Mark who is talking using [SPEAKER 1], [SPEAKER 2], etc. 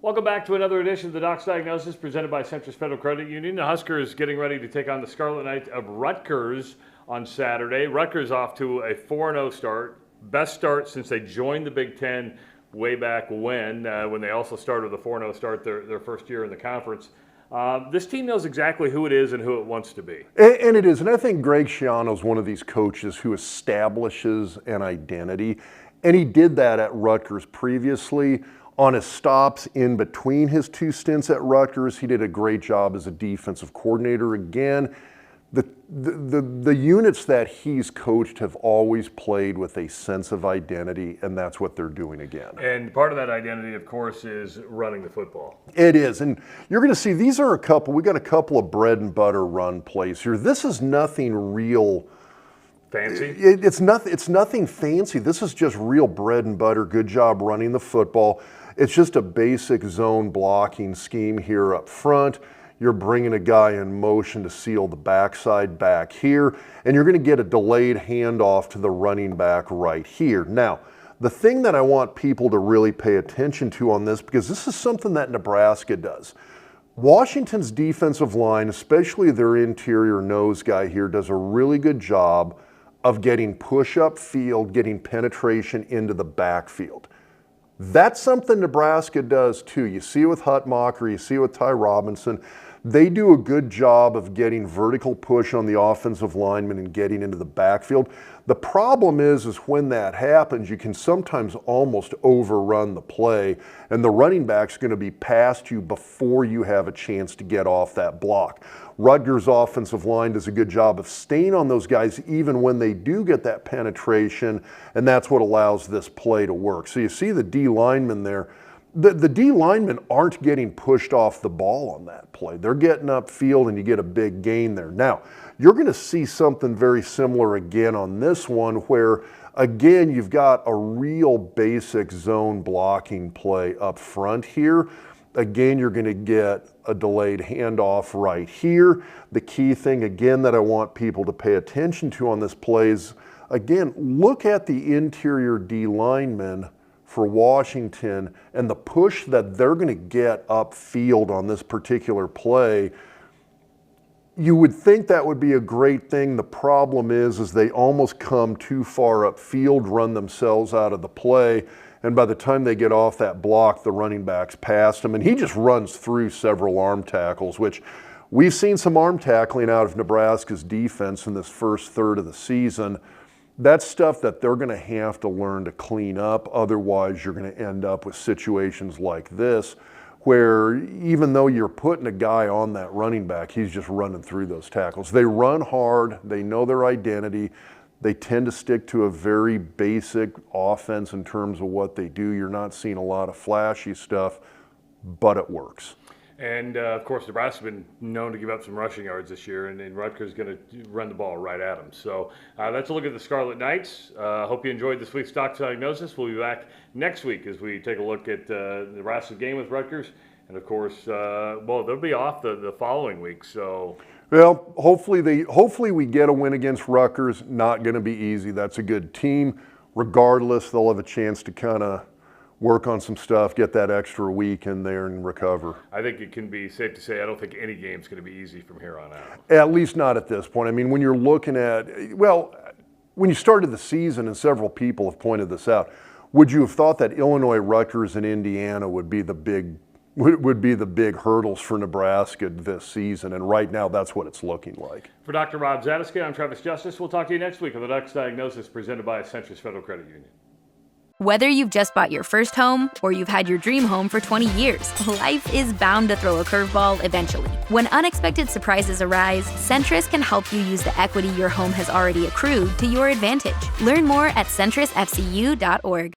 [SPEAKER 1] Welcome back to another edition of the Doc's Diagnosis presented by Centris Federal Credit Union. The Husker is getting ready to take on the Scarlet Knights of Rutgers on Saturday. Rutgers off to a 4-0 start. Best start since they joined the Big Ten way back when they also started with a 4-0 start their first year in the conference. This team knows exactly who it is and who it wants to be.
[SPEAKER 2] And it is. And I think Greg Schiano is one of these coaches who establishes an identity. And he did that at Rutgers previously. On his stops in between his two stints at Rutgers, he did a great job as a defensive coordinator. Again, the units that he's coached have always played with a sense of identity, and that's what they're doing again.
[SPEAKER 1] And part of that identity, of course, is running the football.
[SPEAKER 2] It is, and you're going to see we got a couple of bread and butter run plays here. This is nothing real
[SPEAKER 1] fancy.
[SPEAKER 2] It's nothing fancy. This is just real bread and butter. Good job running the football. It's just a basic zone blocking scheme here up front. You're bringing a guy in motion to seal the backside back here, and you're going to get a delayed handoff to the running back right here. Now, the thing that I want people to really pay attention to on this, because this is something that Nebraska does. Washington's defensive line, especially their interior nose guy here, does a really good job of getting push-up field, getting penetration into the backfield. That's something Nebraska does too. You see it with Hutmacher, you see it with Ty Robinson. They do a good job of getting vertical push on the offensive lineman and getting into the backfield. The problem is when that happens, you can sometimes almost overrun the play, and the running back's going to be past you before you have a chance to get off that block. Rutgers' offensive line does a good job of staying on those guys even when they do get that penetration, and that's what allows this play to work. So you see the D linemen there. The D linemen aren't getting pushed off the ball on that play. They're getting upfield, and you get a big gain there. Now, you're going to see something very similar again on this one where, again, you've got a real basic zone blocking play up front here. Again, you're going to get a delayed handoff right here. The key thing, again, that I want people to pay attention to on this play is, again, look at the interior D linemen for Washington and the push that they're going to get upfield on this particular play. You would think that would be a great thing. The problem is they almost come too far upfield, run themselves out of the play, and by the time they get off that block, the running back's past him, and he just runs through several arm tackles, which we've seen some arm tackling out of Nebraska's defense in this first third of the season. That's stuff that they're going to have to learn to clean up. Otherwise, you're going to end up with situations like this where even though you're putting a guy on that running back, he's just running through those tackles. They run hard. They know their identity. They tend to stick to a very basic offense in terms of what they do. You're not seeing a lot of flashy stuff, but it works.
[SPEAKER 1] And, of course, Nebraska's been known to give up some rushing yards this year, and Rutgers is going to run the ball right at them. So that's a look at the Scarlet Knights. Hope you enjoyed this week's Doc's Diagnosis. We'll be back next week as we take a look at the Nebraska game with Rutgers. And, of course, they'll be off the following week. So,
[SPEAKER 2] well, hopefully we get a win against Rutgers. Not going to be easy. That's a good team. Regardless, they'll have a chance to kind of work on some stuff, get that extra week in there and recover.
[SPEAKER 1] I think it can be safe to say I don't think any game's going to be easy from here on out.
[SPEAKER 2] At least not at this point. I mean, when you're looking at, when you started the season, and several people have pointed this out, would you have thought that Illinois, Rutgers, and Indiana would be the big hurdles for Nebraska this season? And right now, that's what it's looking like.
[SPEAKER 1] For Dr. Rob Zadiski, I'm Travis Justice. We'll talk to you next week on the Doc's Diagnosis presented by Centris Federal Credit Union.
[SPEAKER 3] Whether you've just bought your first home or you've had your dream home for 20 years, life is bound to throw a curveball eventually. When unexpected surprises arise, Centris can help you use the equity your home has already accrued to your advantage. Learn more at centrisfcu.org.